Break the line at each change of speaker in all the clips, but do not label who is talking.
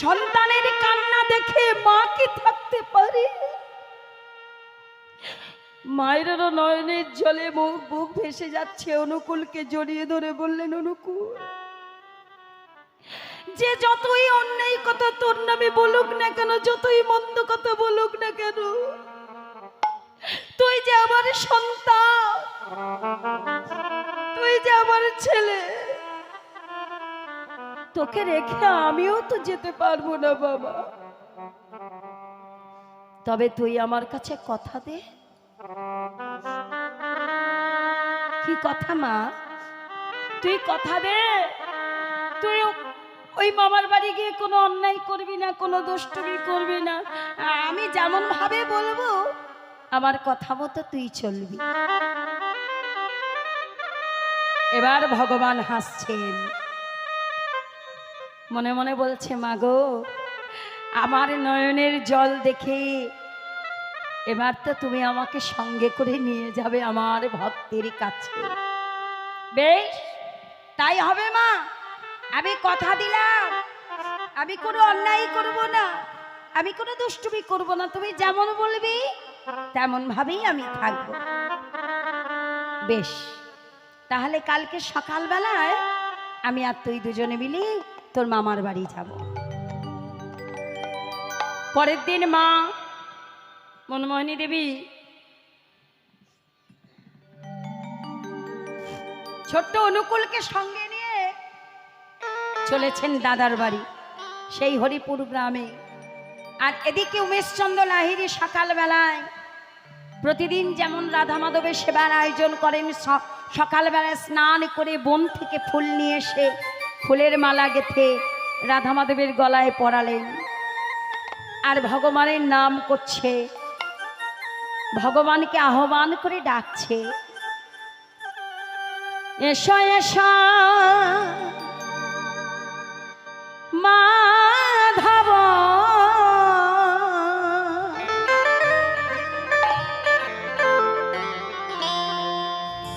সন্তানের কান্না দেখে মা কি থাকতে পারে? মায়েরও নয়নের জলে বুক ভেসে যাচ্ছে। অনুকূলকে জড়িয়ে ধরে বললেন, অনুকূল, যে যতই অন্যায় কথা তোর নামে বলুক না কেন, যতই মন্দ কথা বলুক না কেন, তুই যে আমার সন্তান, তুই যে আমার ছেলে, তোকে রেখে আমিও তো যেতে পারবো না বাবা। তবে তুই আমার কাছে কথা দে। কি কথা মা? তুই কথা দে, তুই ওই মামার বাড়ি গিয়ে কোনো অন্যায় করবি না, কোনো দুষ্টুমি করবি না। আমি যেমন ভাবে বলবো আমার কথা মতো তুই চলবি। এবার ভগবান হাসছেন, মনে মনে বলছে, মাগো, আমার নয়নের জল দেখে এবার তো তুমি আমাকে সঙ্গে করে নিয়ে যাবে আমার ভক্তের কাছে। বেশ, তাই হবে মা, আমি কথা দিলাম, আমি কোনো অন্যায় করব না, আমি কোনো দুষ্টুমি করব না, তুমি যেমন বলবি তেমন ভাবেই আমি থাকবো। বেশ, তাহলে কালকে সকালবেলায় আমি আর তুই দুজনে মিলে তোর মামার বাড়ি যাব। পরের দিন মা মনমোহিনী দেবী ছোট্ট অনুকূলকে সঙ্গে নিয়ে চলেছেন দাদার বাড়ি, সেই হরিপুর গ্রামে। আর এদিকে উমেশচন্দ্র লাহিড়ী সকালবেলায় প্রতিদিন যেমন রাধা মাধবের সেবার আয়োজন করেন, সকালবেলায় স্নান করে বন থেকে ফুল নিয়ে এসে ফুলের মালা গেঁথে রাধা মাধবের গলায় পরালেন। আর ভগবানের নাম করছে, ভগবানকে আহ্বান করে ডাকছে, এসো এসো মাধব,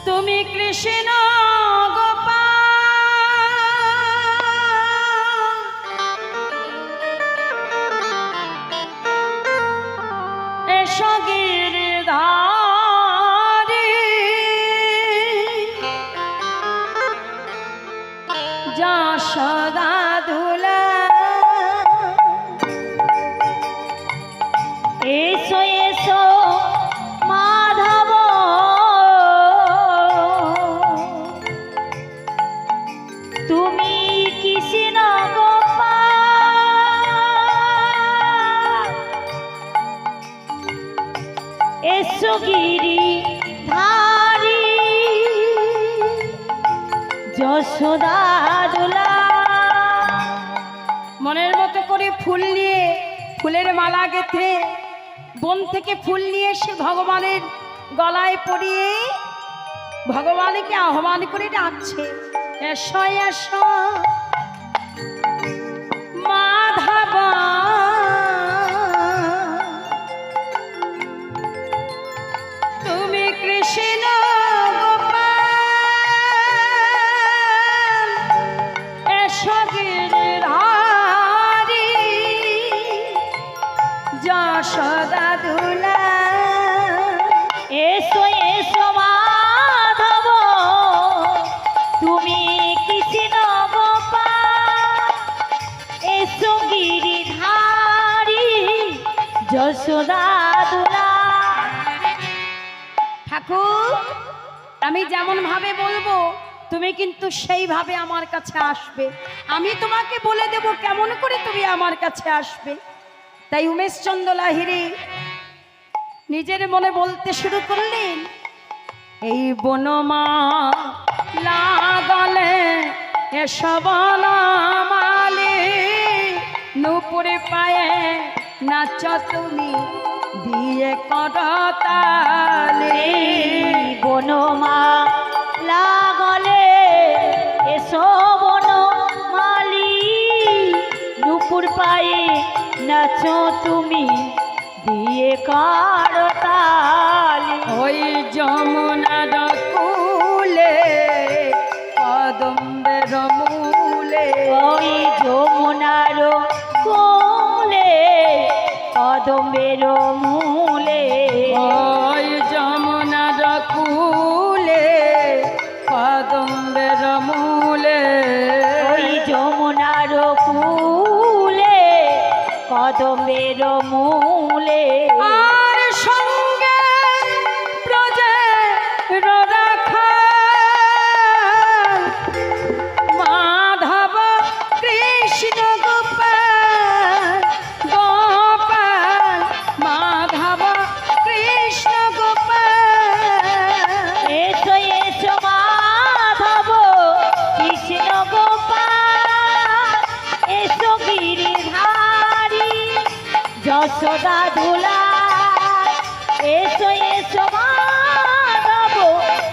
তুমি কৃষ্ণ যশোদা দুলা, এসো এসো মাধব, তুমি কৃষ্ণ গোপাল, এসো গিরি ধারী যশোদা দুলা। মনের মতো করে ফুল নিয়ে, ফুলের মালা গেঁথে বন থেকে ফুল নিয়ে এসে ভগবানের গলায় পরিয়ে ভগবানকে আহ্বান করে ডাকছে, এসো এসো মাধব, তুমি কৃষ্ণ যশোদা দুলা, এসো এসো মাধব, তুমি কৃষ্ণ গোপাল, এসো গিরিধারী যশোদা দুলা। ঠাকুর, আমি যেমন ভাবে বলবো তুমি কিন্তু সেইভাবে আমার কাছে আসবে, আমি তোমাকে বলে দেব কেমন করে তুমি আমার কাছে আসবে। তাই উমেশচন্দ্র লাহিড়ী নিজের মনে বলতে শুরু করলেন, এই বনমা লাগলে এসব মালে, নুপুরে পায়ে নাচ তুমি দিয়ে করতালে, বনমা লাগলে এসো বনমালী, নুপুর পায়ে নাচো তুমি দিয়ে করতালি, ওই যমুনার কূলে কদম্বের মূলে, ওই যমুনার
কদমের মূলে
ওই যমুনার কূলে কদম্বের মূলে
ওই যমুনার কূলে কদমের মূলে
আর সঙ্গে ব্রজের রাখাল মাধব কৃষ্ণ গোপাল গোপাল মাধব কৃষ্ণ গোপাল
এসো এসো মাধব কৃষ্ণ গোপাল এসো গিরিধারী যশোদা দুলাল এসো এসো মাধব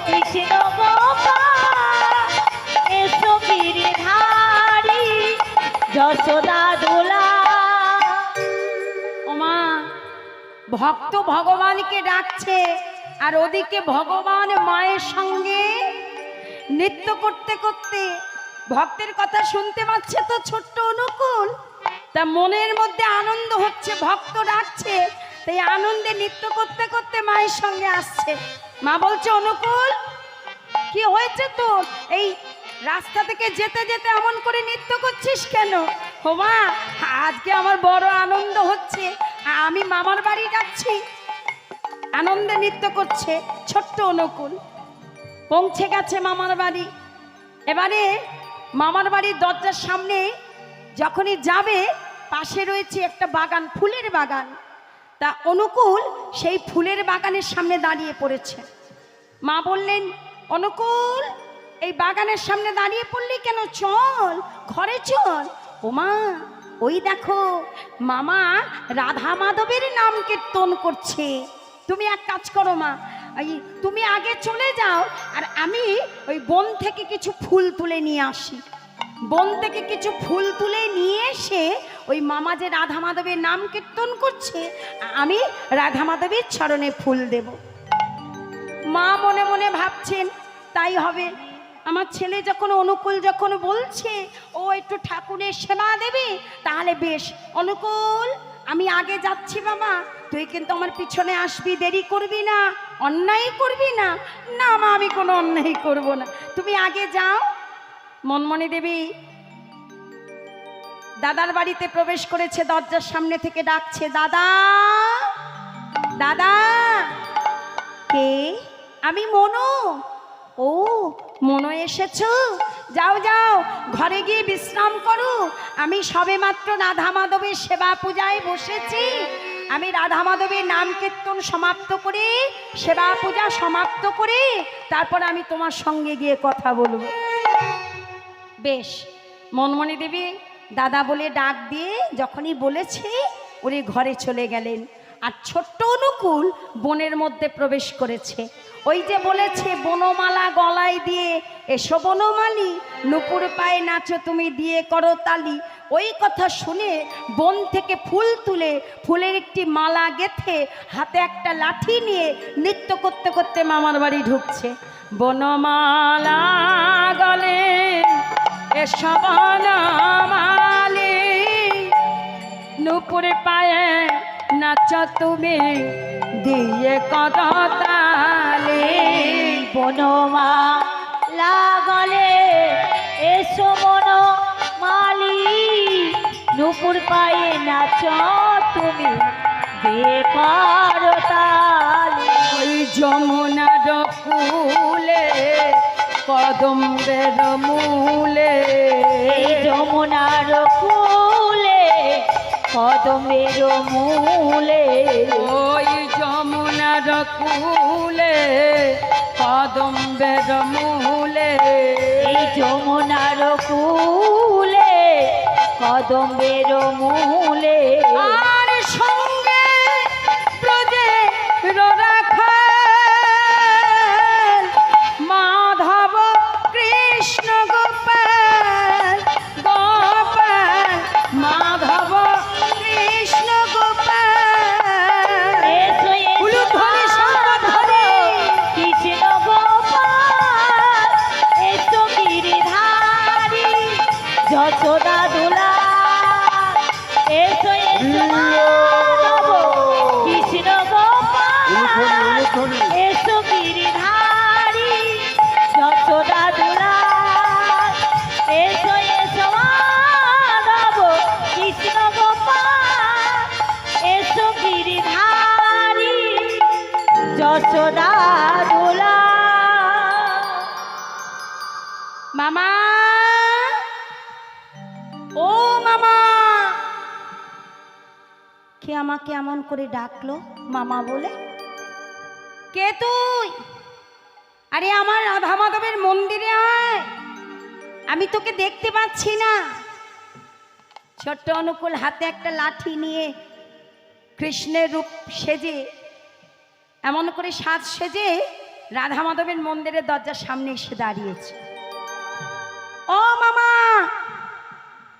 কৃষ্ণ গোপাল এসো গিরিধারী যশোদা দুলাল
ওমা ভক্ত ভগবানকে ডাকছে আর ওদিকে ভগবান মায়ের সঙ্গে নৃত্য করতে করতে ভক্তের কথা শুনতে পাচ্ছে তো ছোট্ট অনুকূল তা মনের মধ্যে আনন্দ হচ্ছে ভক্ত ডাকছে তাই আনন্দে নৃত্য করতে করতে মায়ের সঙ্গে আসছে মা বলছে অনুকূল কি হয়েছে তো এই রাস্তা থেকে যেতে যেতে এমন করে নৃত্য করছিস কেন ও মা আজকে আমার বড় আনন্দ হচ্ছে আমি মামার বাড়ি যাচ্ছি আনন্দে নৃত্য করছে ছোট্ট অনুকূল পৌঁছে গেছে মামার বাড়ি এবারে মামার বাড়ির দরজার সামনে যখনই যাবে পাশে রয়েছে একটা বাগান ফুলের বাগান তা অনুকূল সেই ফুলের বাগানের সামনে দাঁড়িয়ে পড়েছে মা বললেন অনুকূল এই বাগানের সামনে দাঁড়িয়ে পড়লি কেন চল ঘরে চল ও মা ওই দেখো মামা রাধা মাধবের নাম কীর্তন করছে তুমি এক কাজ করো মা তুমি আগে চলে যাও আর আমি ওই বন থেকে কিছু ফুল তুলে নিয়ে আসি বন থেকে কিছু ফুল তুলে নিয়ে এসে ওই মামা যে রাধা মাধবের নাম কীর্তন করছে আমি রাধা মাধবের চরণে ফুল দেব মা মনে মনে ভাবছেন তাই হবে আমার ছেলে যখন অনুকূল যখন বলছে ও একটু ঠাকুরের সেবা দেবে তাহলে বেশ অনুকূল আমি আগে যাচ্ছি বাবা তুই কিন্তু আমার পিছনে আসবি দেরি করবি না অন্যায় করবি না না মা আমি কোনো অন্যায় করব না তুমি আগে যাও মনমণি দেবী দাদার বাড়িতে প্রবেশ করেছে দরজার সামনে থেকে ডাকছে দাদা দাদা কে আমি মনু ও মনো এসেছো যাও যাও ঘরে গিয়ে বিশ্রাম করো আমি সবেমাত্র রাধা মাধবের সেবা পূজায় বসেছি আমি রাধা মাধবের নাম কীর্তন সমাপ্ত করে সেবা পূজা সমাপ্ত করে তারপর আমি তোমার সঙ্গে গিয়ে কথা বলবো বেশ মনমণি দেবী দাদা বলে ডাক দিয়ে যখনই বলেছে উনি ঘরে চলে গেলেন আর ছোট্ট অনুকূল বনের মধ্যে প্রবেশ করেছে ওই যে বলেছে বনমালা গলায় দিয়ে এসো বনমালী নুপুর পায়ে নাচো তুমি দিয়ে করো তালি ওই কথা শুনে বন থেকে ফুল তুলে ফুলের একটি মালা গেথে হাতে একটা লাঠি নিয়ে নৃত্য করতে করতে মামার বাড়ি ঢুকছে বনমালা গলে এসো বনমালী নুপুর পায়ে নাচ তুমি দিয়ে করো তালি
বনমালা গলে এসো বনমালী নুপুর পায়ে নাচ তুমি বেকার তালি
ওই যমুনার কূলে কদম্বের মূলে
এই যমুনার কূলে কদমের মূলে
ওই যমুনার কূলে কদম্বের মূলে
এই যমুনার কূলে কদমের মূলে
আর সঙ্গে ব্রজের রাখাল মাধব কৃষ্ণ গোপাল গোপাল মাধব কৃষ্ণ গোপাল
এসো এসো মাধব কৃষ্ণ গোপাল এসো গিরিধারী যশোদা দুলাল এসো এসো মাধব
কে আমাকে এমন করে ডাকলো মামা বলে? কে তুই? আরে আমার রাধা মাধবের মন্দিরে আয়, আমি তোকে দেখতে পাচ্ছি না। ছোট্ট অনুকূল হাতে একটা লাঠি নিয়ে কৃষ্ণের রূপ সেজে, এমন করে সাজ সেজে রাধা মাধবের মন্দিরের দরজার সামনে এসে দাঁড়িয়েছে। ও মামা,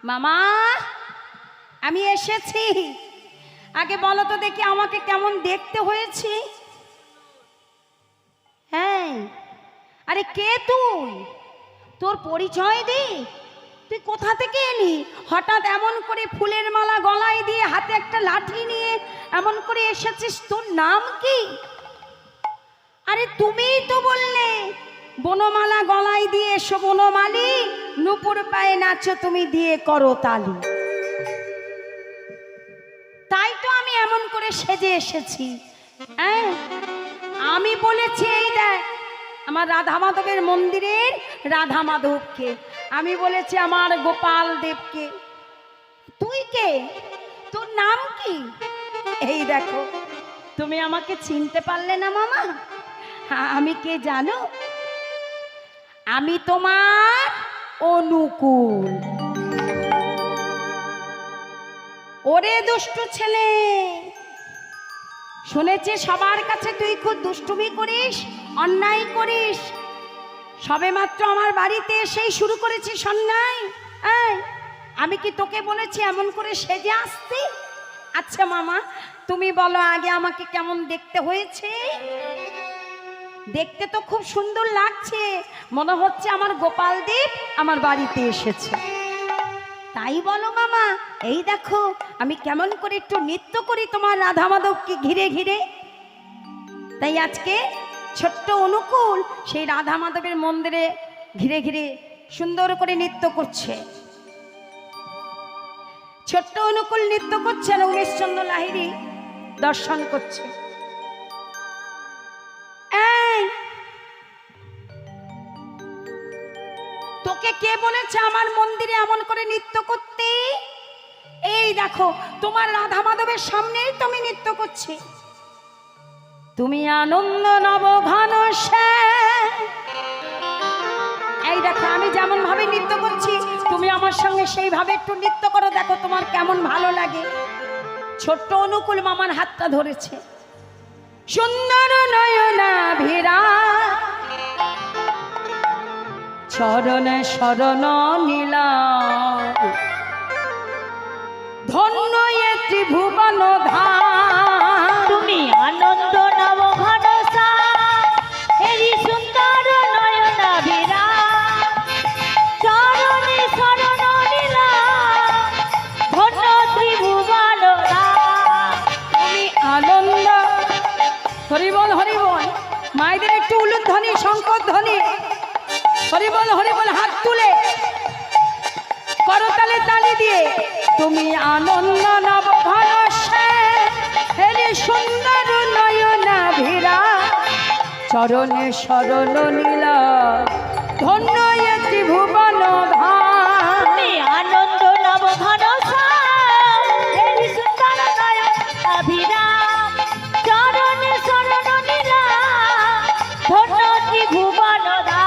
মামা আমি এসেছি, আগে বলো তো দেখি আমাকে কেমন দেখতে হয়েছে? হ্যাঁ, আরে কে তুই? তোর পরিচয় দে, তুই কোথা থেকে এলি? হঠাৎ এমন করে ফুলের মালা গলায় দিয়ে হাতে একটা লাঠি নিয়ে এমন করে এসেছিস, তোর নাম কি? আরে তুমিই তো বললে বনমালা গলায় দিয়ে এসো বনমালী, নুপুর পায়ে নাচো তুমি দিয়ে করো তালি। তাই তো আমি এমন করে সেজে এসেছি। হ্যাঁ, আমি বলেছি এই দেখ আমার রাধা মাধবের মন্দিরের রাধা মাধবকে, আমি বলেছি আমার গোপাল দেবকে। তুই কে? তোর নাম কি? এই দেখো, তুমি আমাকে চিনতে পারলে না মামা? আমি কে জানো? আমি তোমার অনুকূল। ওরে দুষ্টু ছেলে, শুনেছি সবার কাছে তুই খুব দুষ্টুমি করিস, অন্যায় করিস। সবে মাত্র আমার বাড়িতে এসেই শুরু করেছিস অন্যায়। আমি কি তোকে বলেছি এমন করে সেজে আসতে? আচ্ছা মামা, তুমি বলো আগে আমাকে কেমন দেখতে হয়েছে? দেখতে তো খুব সুন্দর লাগছে, মনে হচ্ছে আমার গোপাল দেব আমার বাড়িতে এসেছে। তাই বলো মামা? এই দেখো আমি কেমন করে একটু নৃত্য করি তোমার রাধা মাধবকে ঘিরে ঘিরে। তাই আজকে ছোট্ট অনুকূল সেই রাধা মাধবের মন্দিরে ঘিরে ঘিরে সুন্দর করে নৃত্য করছে। ছোট্ট অনুকূল নৃত্য করছে আর উমেশচন্দ্র লাহিড়ী দর্শন করছে। তোকে কে বলেছে আমার মন্দিরে এমন করে নৃত্য করতে? এই দেখো তোমার রাধা মাধবের সামনেই তো আমি নৃত্য করছি। তুমি আনন্দ নব ঘন শ্যাম। এই দেখো আমি যেমন ভাবে নৃত্য করছি তুমি আমার সঙ্গে সেইভাবে একটু নৃত্য করো, দেখো তোমার কেমন ভালো লাগে। ছোট্ট অনুকূল মামার হাতটা ধরেছে। সুন্দর নয়না ভিরা চরণ শরণ নীলা, ধন্য এ ত্রিভুবন ধাম।
তুমি আনন্দ নব ঘনসা, হেরি সুন্দর নয়না ভিরা চরণে শরণ নীলা, ধন্য ত্রিভুবন ধাম।
তুমি আনন্দ। হরিবল হরিবল, মায়েদের একটু উলুধ্বনি শঙ্কর ধ্বনি। হরিবল হরিবল, হাত তুলে করতালে তালি দিয়ে। তুমি আনন্দ নব ঘন শ্যাম, হেরি সুন্দর নয়না ভিরা চরণে শরণ নীলা, ধন্য এ ত্রিভুবন ধাম।
তুমি আনন্দ নব ঘনসা, হেরি সুন্দর নয়না ভিরা চরণে শরণ নীলা, ধন্য ত্রিভুবন ধাম।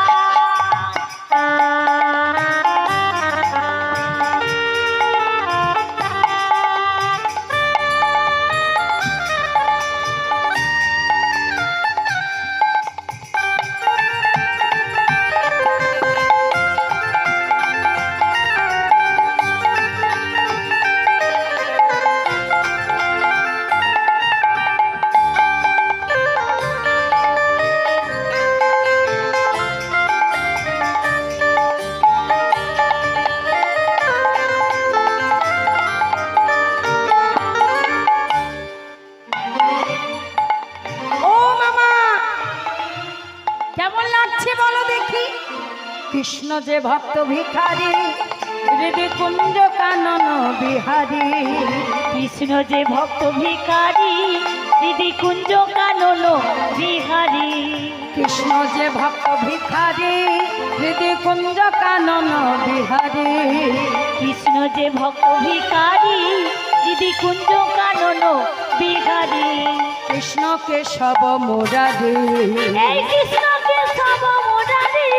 কেমন লাগছে বলো দেখি? কৃষ্ণ যে ভক্ত ভিখারি, হৃদয় কুঞ্জ কানন বিহারী।
কৃষ্ণ যে ভক্ত ভিখারি, হৃদয় কুঞ্জ কানন বিহারী।
কৃষ্ণ যে ভক্ত ভিখারি, হৃদয় কুঞ্জ কানন বিহারী।
কৃষ্ণ যে ভক্ত ভিখারি, দিদি কুঞ্জ কানন বিহারী।
কৃষ্ণ কেশব মুরারি,
এই কৃষ্ণ কেশব মুরারি,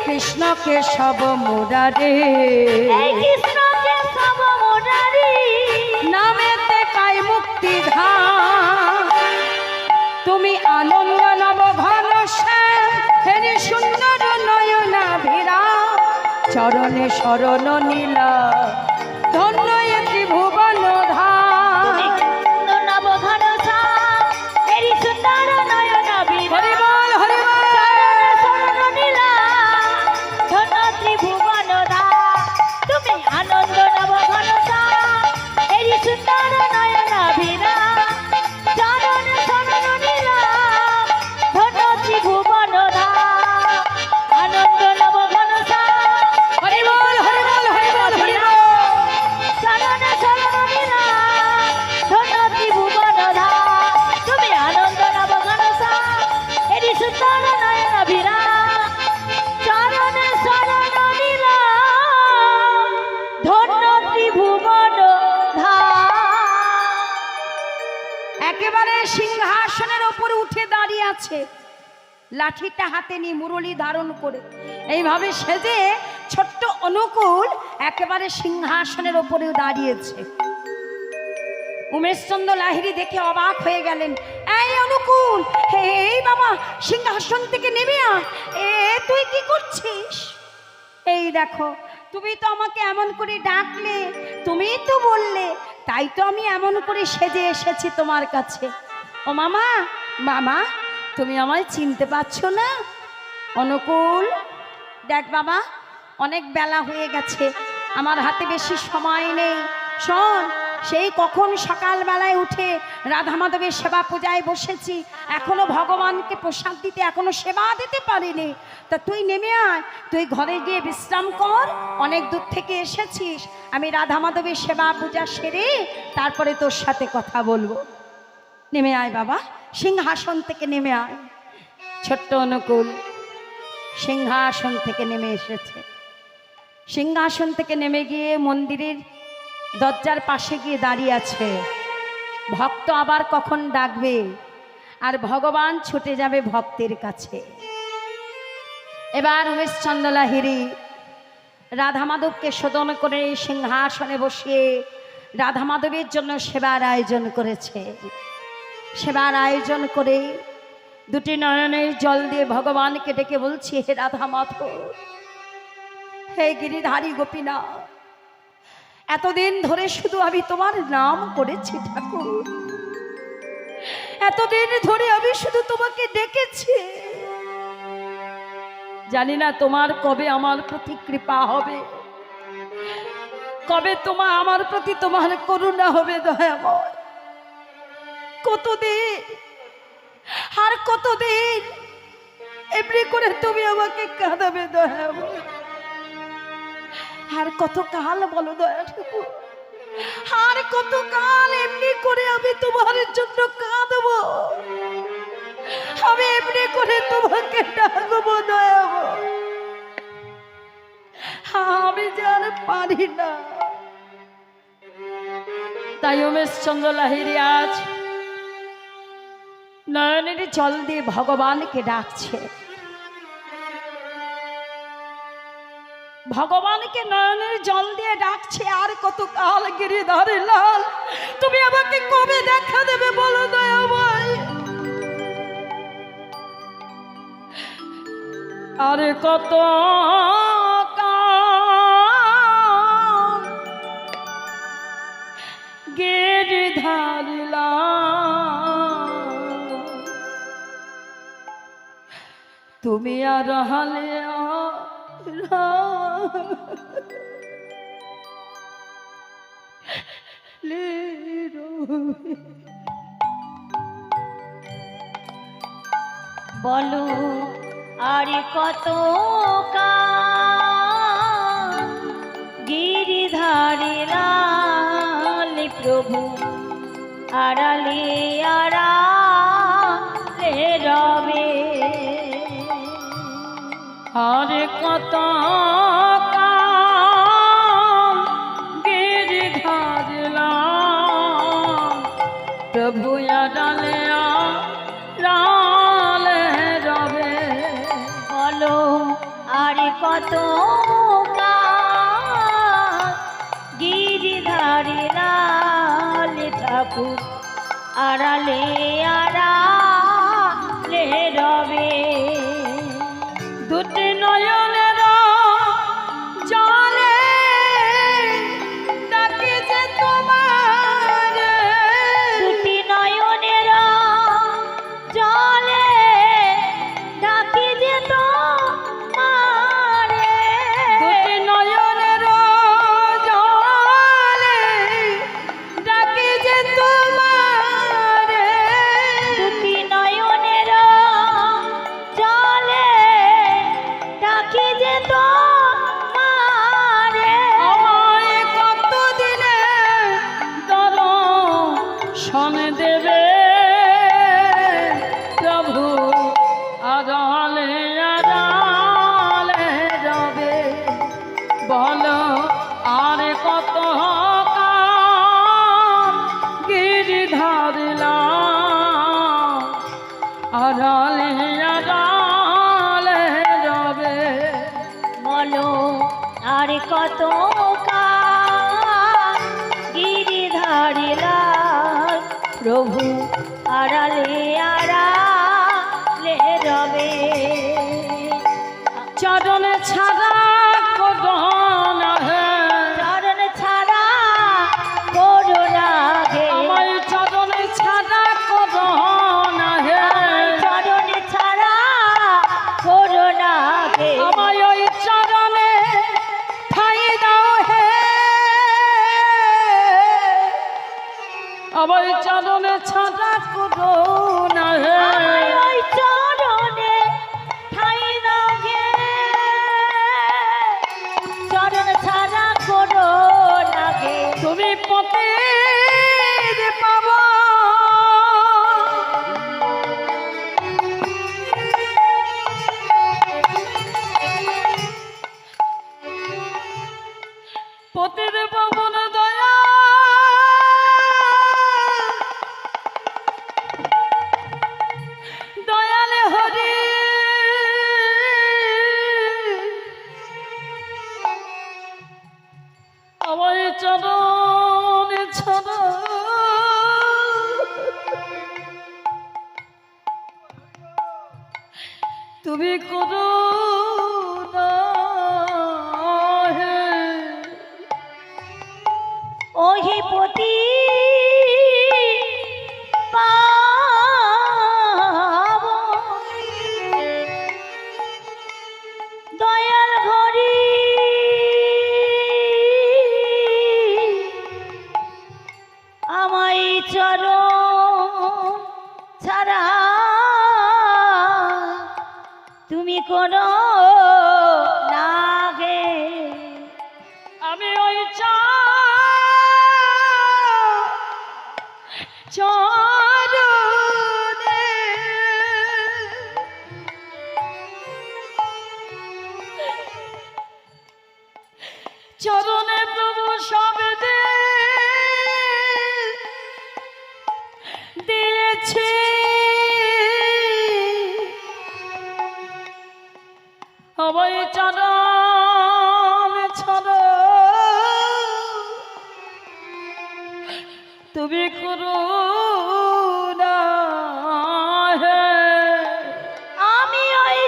কৃষ্ণ কেশব মুরারি,
এই কৃষ্ণ কেশব মুরারি।
নামেতে পাই মুক্তি ধাম, তুমি আনন্দ নব ঘন শ্যাম, হেরি সুন্দর নয়না ভিরা, চরণে শরণ নীলা, ধন্য এ ত্রিভুবন ধাম।
তুমি কুঞ্জ নব ঘন শ্যাম, হেরি সুন্দর নয়ন বিরা।
হরি বল হরি বল।
চরণে শরণ নীলা, ধন্য ত্রিভুবন ধাম। তুমি আনন্দ নব ঘন শ্যাম, হেরি সুন্দর নয়ন বিরা। চরণে শরণ নীলা, ধন্য ত্রিভুবন ধাম। আনন্দ নব ঘন শ্যাম,
হরি বল হরি বল হরি বল হরি বল।
চরণে শরণ নীলা, ধন্য ত্রিভুবন ধাম। তুমি আনন্দ নব ঘন শ্যাম, হেরি সুন্দর নয়ন বিরা। চরণে শরণ নীলা, ধন্য ত্রিভুবন ধাম।
একেবারে সিংহাসনের ওপরে উঠে দাঁড়িয়ে আছে, লাঠিটা হাতে নিয়ে মুরলি ধারণ করে, এইভাবে সেজে ছোট্ট অনুকূল একেবারে সিংহাসনের ওপরে দাঁড়িয়েছে। উমেশচন্দ্র লাহিড়ী দেখে অবাক হয়ে গেলেন। এই অনুকূল, এই বাবা, সিংহাসন থেকে নেমে আয়। তুই কি করছিস? এই দেখো, তুমি তো আমাকে এমন করে ডাকলে, তুমিই তো বললে, তাই তো আমি এমন করে সেজে এসেছি তোমার কাছে। ও মামা, মামা, তুমি আমায় চিনতে পারছো না? অনুকূল, দেখ বাবা, অনেক বেলা হয়ে গেছে, আমার হাতে বেশি সময় নেই। শোন, সেই কখন সকালবেলায় উঠে রাধা মাধবের সেবা পূজায় বসেছি, এখনো ভগবানকে প্রসাদ দিতে, এখনো সেবা দিতে পারিনি। তা তুই নেমে আয়, তুই ঘরে গিয়ে বিশ্রাম কর, অনেক দূর থেকে এসেছিস। আমি রাধা মাধবের সেবা পূজা সেরে তারপরে তোর সাথে কথা বলবো। নেমে আয় বাবা, সিংহাসন থেকে নেমে আয়। ছোট্ট অনুকূল সিংহাসন থেকে নেমে এসেছে। সিংহাসন থেকে নেমে গিয়ে মন্দিরের দরজার পাশে গিয়ে দাঁড়িয়ে আছে। ভক্ত আবার কখন ডাকবে আর ভগবান ছুটে যাবে ভক্তের কাছে। এবার উমেশচন্দ্র লাহিড়ী রাধা মাধবকে শোধন করে সিংহাসনে বসিয়ে রাধা মাধবের জন্য সেবার আয়োজন করেছে। সেবার আয়োজন করে দুটি নয়নের জল দিয়ে ভগবানকে ডেকে বলছি, হে রাধা মাধব, হে গিরিধারী গোপীনাথ, এতদিন ধরে শুধু আমি তোমার নাম করেছি ঠাকুর, এতদিন ধরে আমি শুধু তোমাকে ডেকেছি। জানি না তোমার কবে আমার প্রতি কৃপা হবে, কবে আমার প্রতি তোমার করুণা হবে দয়াময়। কতদিন আর কতদিন এমনি করে তুমি আমাকে কাঁদাবে দয়াময়? আর কত কাল বলো দয়া ঠাকুর, আর কত কাল এমনি করে আমি তোমার জন্য কাঁদবো, আমি এমনি করে তোমাকে ডাকবো দয়াময়? আমি যে আর পারি না। তাই উমেশচন্দ্র লাহিড়ী আজ নয়নের জল দিয়ে ভগবানকে ডাকছে। ভগবানকে নয়নের জল দিয়ে ডাকছে। আর কত কাল গিরিধারী লাল তুমি আমাকে কবে দেখা দেবে বলো দয়াময়? আরে কত কাল গিরিধারী লাল তুমি আর হালে
বলো আর কত গিরিধারী লাল প্রভু আড়ালে আড়ালে রবে।
আর কত কাল গিরিধারী লাল
ঠাকুর আড়ালে আড়ালে রবে।
দুটি নয়নের জলে ডাকি যে তোমার,
দুটি নয়নের জলে ডাকি যে তোমারে।
দুটি নয়নের জলে ডাকি যে তোমার,
দুটি নয়নের জলে ডাকি যে তোমারে।
আমায় কতদিনে দর্শন দেবে প্রভু, আড়ালে আড়ালে রবে। বলো আর কত কাল গিরিধারলাম, আড়ালে আড়ালে রবে।
বলো আর কত গিরিধারিলাল প্রভু আড়ালে আড়ালে রবে।
চরণ ছাড়া করোনা হে,
চরণ ছাড়া করুণা গে,
আমায় চরণ ছাড়া করোনা হে,
চরণ ছাড়া করুণা গে,
আমায় ওই চরণে ঠাই দাও হে, আমায় চরণে ছাড়া করোনা হে।
ওই চরণে ঠাই দাও গে, চরণ ছাড়া করুণা গে।
তুমি পথে পাবো পতির পবন দয়া, দয়ালে হরি আমায় চরণ ছাড়া তুমি করো না হে।
ওহি পতি পাব দয়াল ঘরি আমায় চরণ ছাড়া তুমি কোনো না গে।
আমি ওই চরণে চরণে প্রভু সব দিয়েছি, আমায় চরণ ছাড়া তুমি করো না হে।
আমি ওই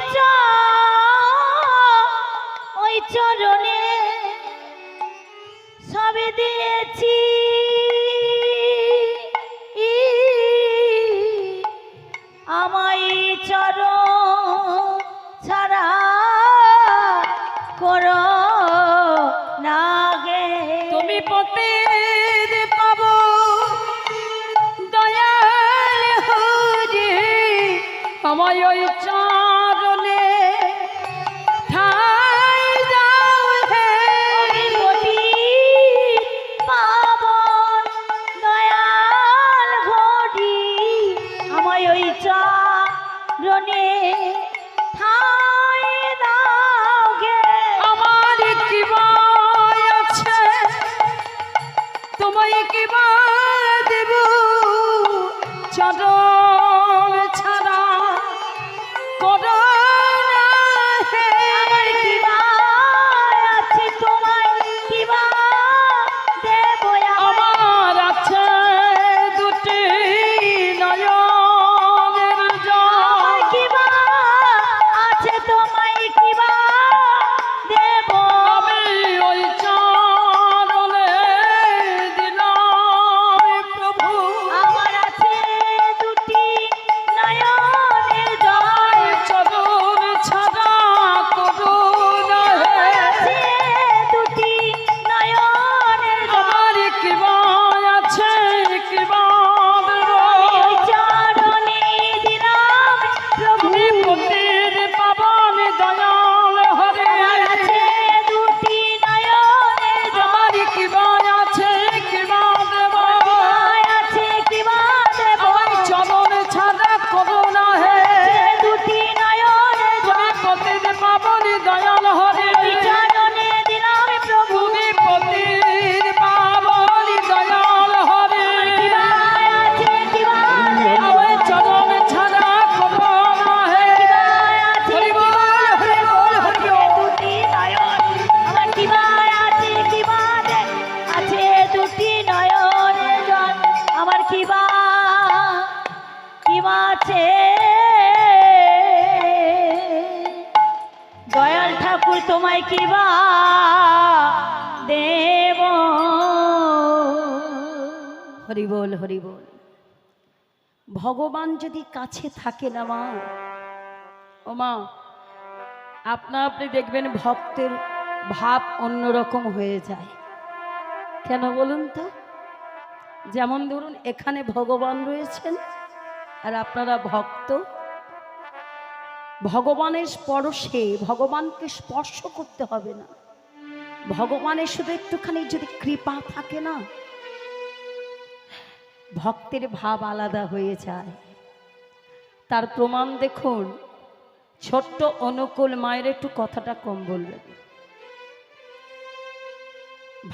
চরণে সবে দিয়েছি, আমায় চরণ ছাড়া করো না গে।
তুমি পতে পাবো দয়াল হরি, আমায় ওই চরণে ঠাই দাও হে।
অধিপতি পাবন দয়াল ঘটি আমায় ওই চরণে ঠাই দাও গে।
আমার কি ভয় আছে, তোমায় কি বা দেব, চরণ ছাড়া
কি বা দেব।
হরি বল, হরি বল। ভগবান যদি কাছে থাকে না মা, ও মা, আপনি দেখবেন ভক্তের ভাব অন্যরকম হয়ে যায়। কেন বলুন তো? যেমন ধরুন এখানে ভগবান রয়েছেন আর আপনারা ভক্ত, ভগবানের স্পর্শে ভগবানকে স্পর্শ করতে হবে না, ভগবানের শুধু একটুখানি যদি কৃপা থাকে না, ভক্তের ভাব আলাদা হয়ে যায়। তার প্রমাণ দেখুন, ছোট্ট অনুকূল মায়ের একটু কথাটা কম বলবেন।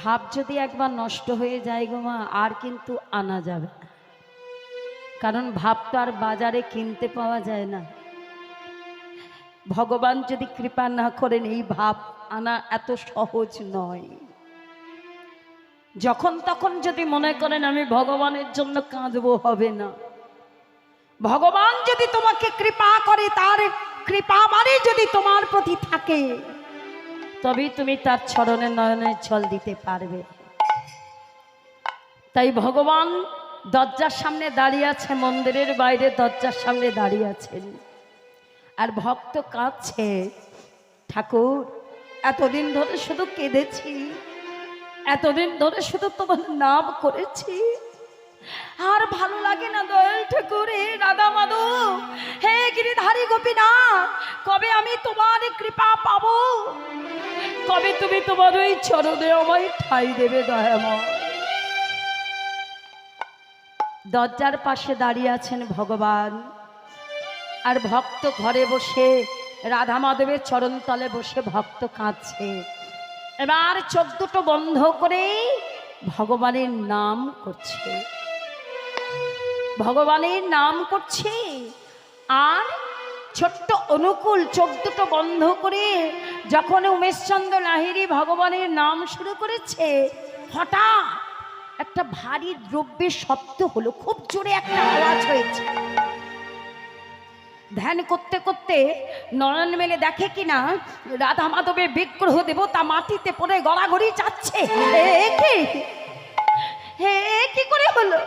ভাব যদি একবার নষ্ট হয়ে যায় গো মা, আর কিন্তু আনা যাবে না, কারণ ভাব তো আর বাজারে কিনতে পাওয়া যায় না। ভগবান যদি কৃপা না করেন এই ভাব আনা এত সহজ নয়। যখন তখন যদি মনে করেন আমি ভগবানের জন্য কাঁদবো, হবে না। ভগবান যদি তোমাকে কৃপা করে, তার কৃপা মানে যদি তোমার প্রতি থাকে, তবেই তুমি তার চরণে নয়নের জল দিতে পারবে। তাই ভগবান দরজার সামনে দাঁড়িয়ে আছে, মন্দিরের বাইরে দরজার সামনে দাঁড়িয়ে আছেন, আর ভক্ত কাঁদছে, ঠাকুর এতদিন ধরে শুধু কেঁদেছি, এতদিন ধরে শুধু তোমার নাম করেছি, আর ভালো লাগে না দয়াল ঠাকুর, হে রাধা মাধব, হে গিরিধারী গোপীনাথ, কবে আমি তোমার কৃপা পাবো, কবে তুমি তোমার ওই চরণে আমায় ঠাঁই দেবে দয়াময়। দরজার পাশে দাঁড়িয়ে আছেন ভগবান, আর ভক্ত ঘরে বসে রাধা মাধবের চরণ তলে বসে ভক্ত কাঁদছে। এবার চোখ দুটো বন্ধ করে ভগবানের নাম করছে, ভগবানের নাম করছে। আর ছোট্ট অনুকূল চোখ দুটো বন্ধ করে যখন উমেশচন্দ্র লাহিড়ী ভগবানের নাম শুরু করেছে, হঠাৎ একটা ভারী দ্রব্যের শব্দ হলো, খুব জোরে একটা আওয়াজ হয়েছে। ধ্যান করতে করতে নয়ন মেলে দেখে কিনা রাধা মাধবের বিগ্রহ দেবতা মাটিতে পড়ে গড়াগড়ি যাচ্ছে। কি করে হলো?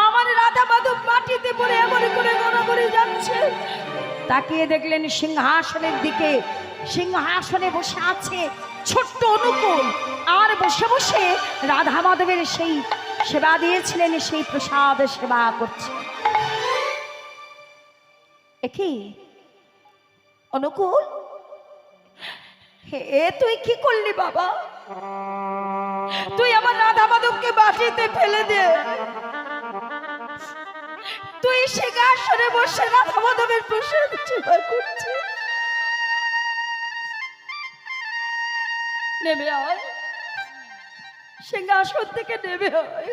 আমার রাধা মাধব মাটিতে পড়ে এমন করে গড়াগড়ি যাচ্ছে। তাকিয়ে দেখলেন সিংহাসনের দিকে, সিংহাসনে বসে আছে ছোট্ট অনুকূল, আর বসে বসে রাধা মাধবের সেই সেবা দিয়েছিলেন সেই প্রসাদ সেবা করছে। কি অনুকূল, হে তুই কি করলি বাবা? তুই আমার রাধা মাধবকে বাটিতে ফেলে দে, তুই সিংহাসনে বসে রাধা মাধবের প্রসাদ সেবা করছিস, নেমে আয়, সিংহাসন থেকে নেমে আয়।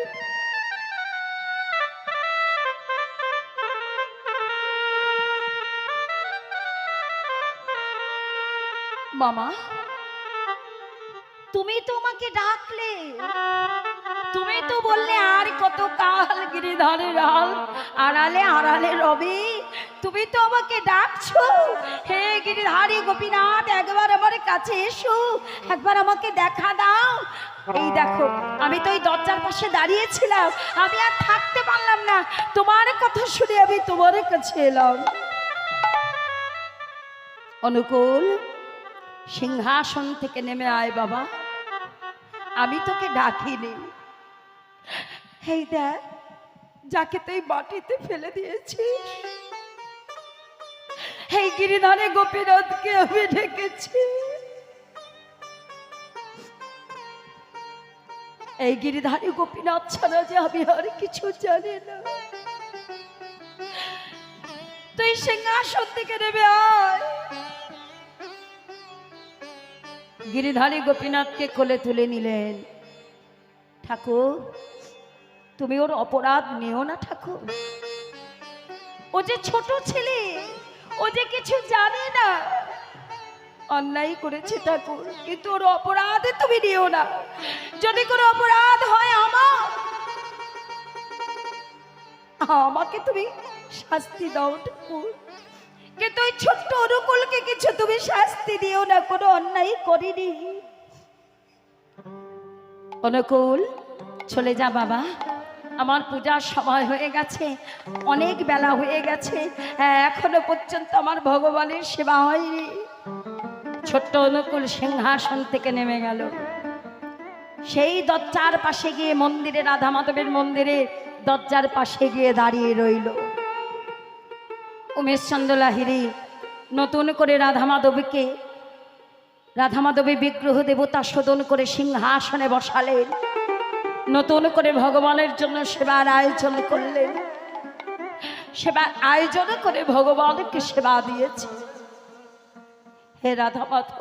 মামা, তুমি তো আমাকে ডাকলে, তুমি তো বললে আর কত কাল গিরিধারে রাল আড়ালে আড়ালে রবি, তুমি তো আমাকে ডাকছো, হে গিরিধারী গোপীনাথ একবার আমার কাছে এসো, একবার আমাকে দেখা দাও। এই দেখো, আমি তো এই দরজার পাশে দাঁড়িয়েছিলাম, আমি আর থাকতে পারলাম না, তোমার কথা শুনে আমি তোমার কাছে এলাম। অনুকূল, সিংহাসন থেকে নেমে আয় বাবা, আমি তোকে ডাকিনি। এই দেখ, যাকে তুই মাটিতে ফেলে দিয়েছিস, এই গিরিধারে গোপীনাথকে আমি ডেকেছি। এই গিরিধারী গোপীনাথ ছাড়া যে আমি আর কিছু জানি না। তুই সিংহাসন থেকে নেমে আয়। গিরিধারী গোপীনাথকে কোলে তুলে নিলেন। ঠাকুর, তুমি ওর অপরাধ নিও না ঠাকুর, ও যে ছোট ছেলে, ও যে কিছু জানে না, অন্যায় করেছে ঠাকুর, কিন্তু ওর অপরাধে তুমি নিও না। যদি কোনো অপরাধ হয় আমাকে তুমি শাস্তি দাও ঠাকুর, কিন্তু ওই ছোট্ট অনুকূলকে কিছু তুমি শাস্তি দিও না, কোনো অন্যায় করিনি। অনুকূল চলে যা বাবা, আমার পূজার সময় হয়ে গেছে, অনেক বেলা হয়ে গেছে, এখনো পর্যন্ত আমার ভগবানের সেবা হয়নি। ছোট্ট অনুকূল সিংহাসন থেকে নেমে গেল, সেই দরজার পাশে গিয়ে মন্দিরে, রাধা মাধবের মন্দিরে দরজার পাশে গিয়ে দাঁড়িয়ে রইল। উমেশচন্দ্র লাহিড়ী নতুন করে রাধা মাধবী বিগ্রহ দেবতা শোধন করে সিংহাসনে বসালেন, নতুন করে ভগবানের জন্য সেবার আয়োজন করলেন। সেবার আয়োজন করে ভগবানকে সেবা দিয়েছে। হে রাধা মাধব,